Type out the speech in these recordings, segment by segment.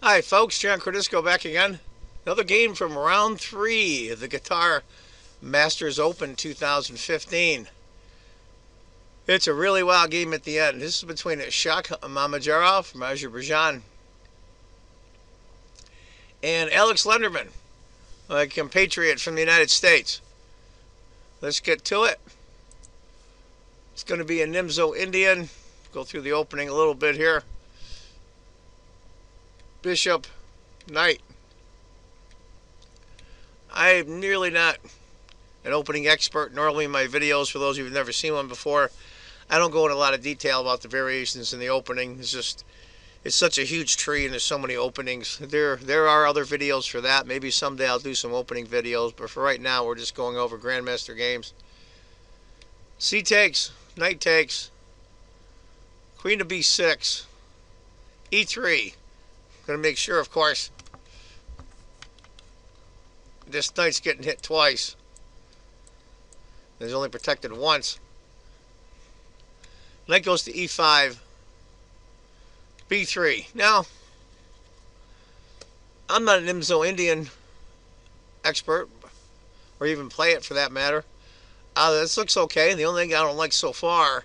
Hi folks, John Cordisco back again. Another game from round 3 of the Qatar Masters Open 2015. It's a really wild game at the end. This is between Mamedyarov from Azerbaijan and Alex Lenderman, a compatriot from the United States. Let's get to it. It's going to be a Nimzo Indian. Go through the opening a little bit here. Bishop, Knight. I'm nearly not an opening expert. Normally in my videos, for those of you who've never seen one before, I don't go into a lot of detail about the variations in the opening. It's such a huge tree and there's so many openings. There are other videos for that. Maybe someday I'll do some opening videos, but for right now we're just going over Grandmaster games. C takes, Knight takes, Queen to B6, E3. Going to make sure, of course, this knight's getting hit twice. He's only protected once. Knight goes to E5, B3. Now, I'm not an Nimzo Indian expert, or even play it for that matter. This looks okay. The only thing I don't like so far,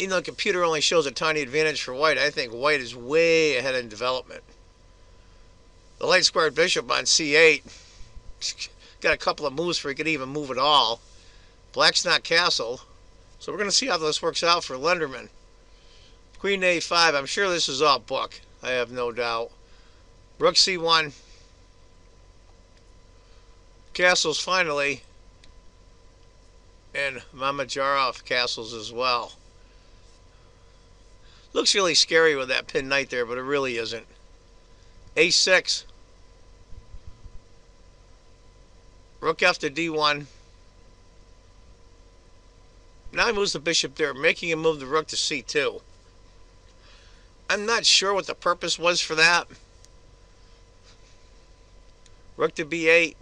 even though the computer only shows a tiny advantage for white, I think white is way ahead in development. The light squared bishop on C8. Got a couple of moves for he could even move at all. Black's not castled. So we're going to see how this works out for Lenderman. Queen A5. I'm sure this is all book. I have no doubt. Rook C1. Castles finally. And Mamedyarov castles as well. Looks really scary with that pin knight there, but it really isn't. A6. Rook F to D1. Now he moves the bishop there, making him move the rook to C2. I'm not sure what the purpose was for that. Rook to B8.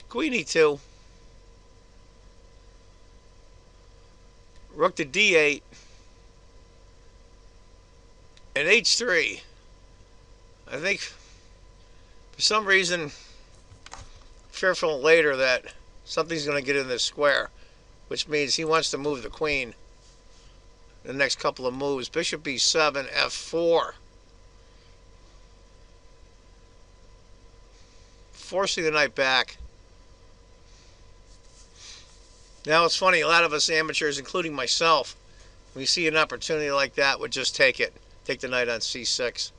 Queen E2. Rook to D8. And H3. I think for some reason, fearful later that something's going to get in this square, which means he wants to move the queen in the next couple of moves. Bishop B7, F4. Forcing the knight back. Now it's funny, a lot of us amateurs, including myself, when we see an opportunity like that, would just take it. Take the knight on C6.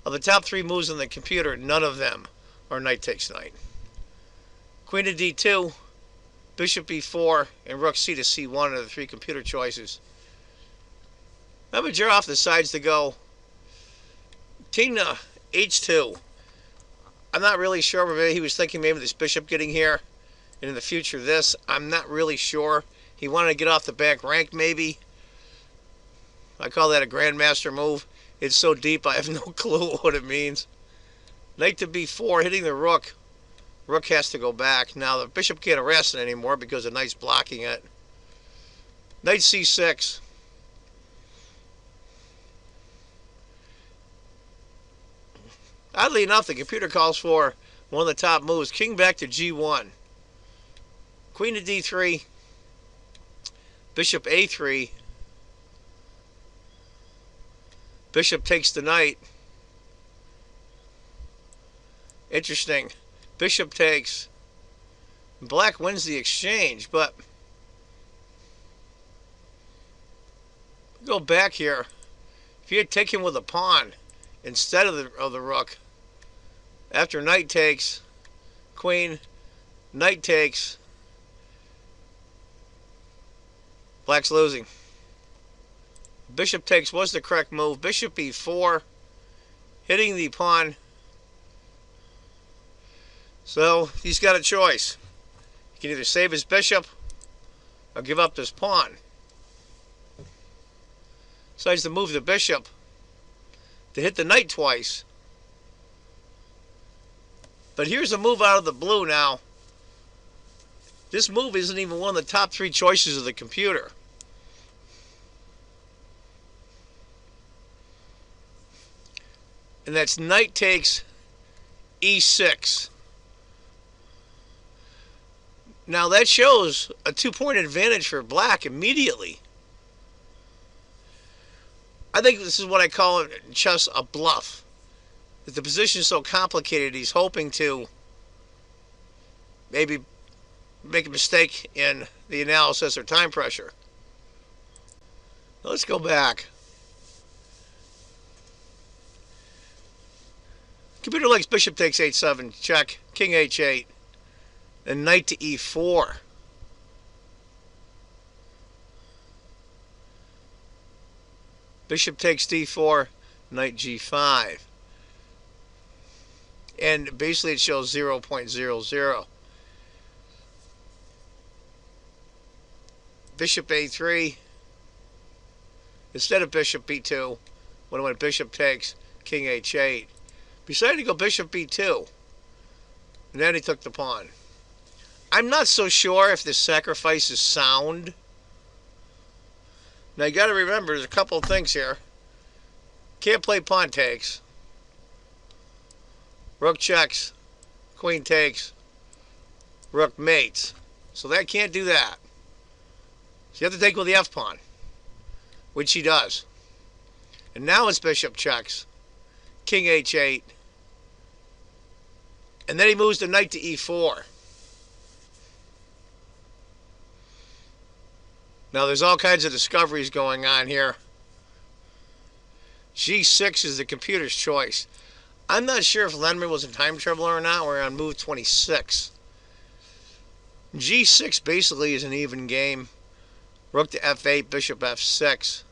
Of the top 3 moves on the computer, none of them are knight takes knight. Queen to D2, Bishop B4, and Rook C to C1 are the 3 computer choices. Mamedyarov decides to go King to H2. I'm not really sure, but maybe he was thinking maybe this bishop getting here, and in the future this. I'm not really sure. He wanted to get off the back rank maybe. I call that a grandmaster move. It's so deep I have no clue what it means. Knight to B4, hitting the rook. Rook has to go back. Now the bishop can't harass it anymore because the knight's blocking it. Knight C6. Oddly enough, the computer calls for one of the top moves. King back to G1. Queen to D3. Bishop A3. Bishop takes the knight. Interesting. Bishop takes. Black wins the exchange, but go back here. If you had taken with a pawn instead of the rook, after knight takes, queen, knight takes, black's losing. Bishop takes was the correct move. Bishop E4, hitting the pawn. So he's got a choice. He can either save his bishop or give up this pawn. Decides to move the bishop to hit the knight twice. But here's a move out of the blue now. This move isn't even one of the top 3 choices of the computer. and that's knight takes e6. Now that shows a 2-point advantage for black immediately. I think this is what I call in chess a bluff. That the position is so complicated, he's hoping to maybe make a mistake in the analysis or time pressure. Now let's go back. Computer likes bishop takes h7, check, king h8, and knight to e4. Bishop takes d4, knight g5. And basically it shows 0.00. Bishop a3. Instead of bishop b2, when I went bishop takes, king h8. Decided to go bishop b2. And then he took the pawn. I'm not so sure if this sacrifice is sound. Now you got to remember, there's a couple of things here. Can't play pawn takes. Rook checks. Queen takes. Rook mates. So that can't do that. So you have to take with the f pawn, which he does. And now it's bishop checks. King h8. And then he moves the knight to e4. Now there's all kinds of discoveries going on here. G6 is the computer's choice. I'm not sure if Lenderman was in time trouble or not. We're on move 26. G6 basically is an even game. Rook to f8, bishop f6.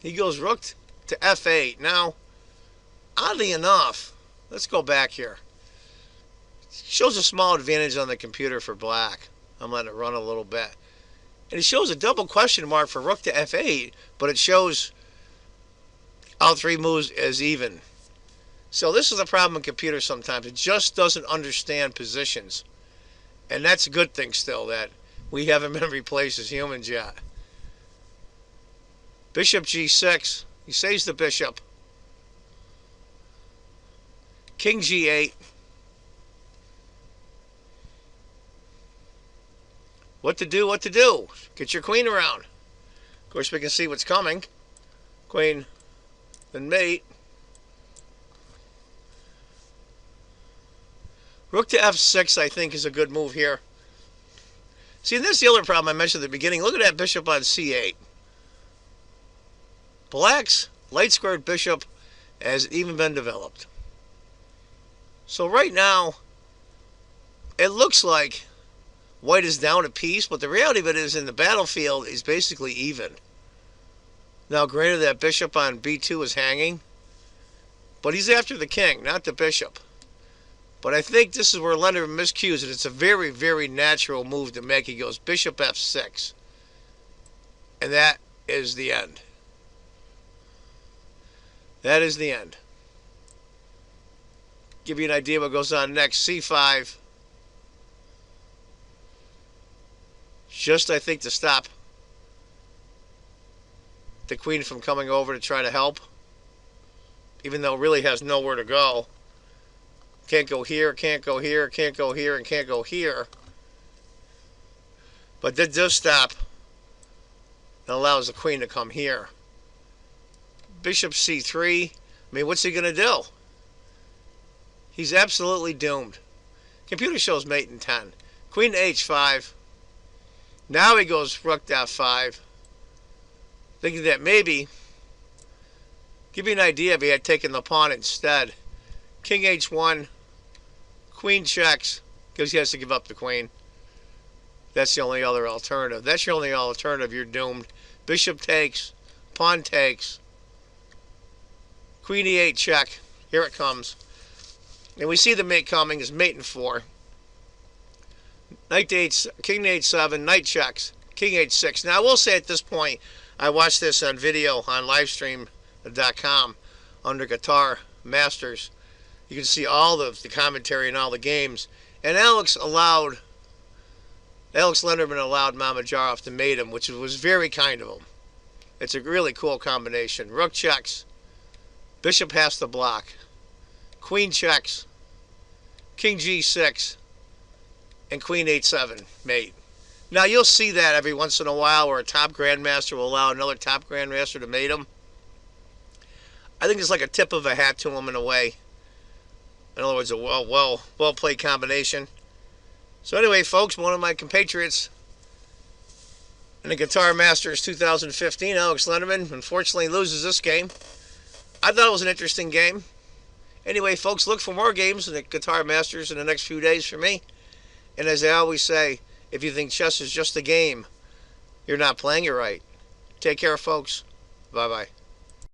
He goes rook to f8. Now, oddly enough, let's go back here. Shows a small advantage on the computer for black. I'm letting it run a little bit. And it shows a double question mark for rook to f8, but it shows all three moves as even. So this is the problem in computers sometimes. It just doesn't understand positions. And that's a good thing still, that we haven't been replaced as humans yet. Bishop g6. He saves the bishop. King g8. What to do, what to do? Get your queen around. Of course, we can see what's coming. Queen, then mate. Rook to f6, I think, is a good move here. See, and that's the other problem I mentioned at the beginning. Look at that bishop on c8. Black's light squared bishop has even been developed. So right now, it looks like white is down a piece, but the reality of it is in the battlefield is basically even. Now, granted, that bishop on b2 is hanging, but he's after the king, not the bishop. But I think this is where Lenderman miscues it. It's a very, very natural move to make. He goes bishop f6. And that is the end. That is the end. Give you an idea what goes on next. c5. Just, I think, to stop the queen from coming over to try to help. Even though it really has nowhere to go. Can't go here, can't go here, can't go here, and can't go here. But that does stop and allows the queen to come here. Bishop c3. I mean, what's he going to do? He's absolutely doomed. Computer shows mate in 10. Queen to h5. Now he goes rook to f5. Thinking that maybe, give you an idea if he had taken the pawn instead. King h1. Queen checks, because he has to give up the queen. That's the only other alternative. That's your only alternative. You're doomed. Bishop takes. Pawn takes. Queen e8 check. Here it comes. And we see the mate coming. Is mate in 4. Knight to h, king to h7. Knight checks. King h6. Now, I will say at this point, I watched this on video on livestream.com under Qatar Masters. You can see all the commentary and all the games. And Alex Lenderman allowed Mamedyarov to mate him, which was very kind of him. It's a really cool combination. Rook checks, bishop has to block, queen checks, king g6, and queen h7, mate. Now you'll see that every once in a while where a top grandmaster will allow another top grandmaster to mate him. I think it's like a tip of a hat to him in a way. In other words, a well played combination. So anyway, folks, one of my compatriots in the Qatar Masters 2015, Alex Lenderman, unfortunately loses this game. I thought it was an interesting game. Anyway, folks, look for more games in the Qatar Masters in the next few days for me. And as I always say, if you think chess is just a game, you're not playing it right. Take care, folks. Bye-bye.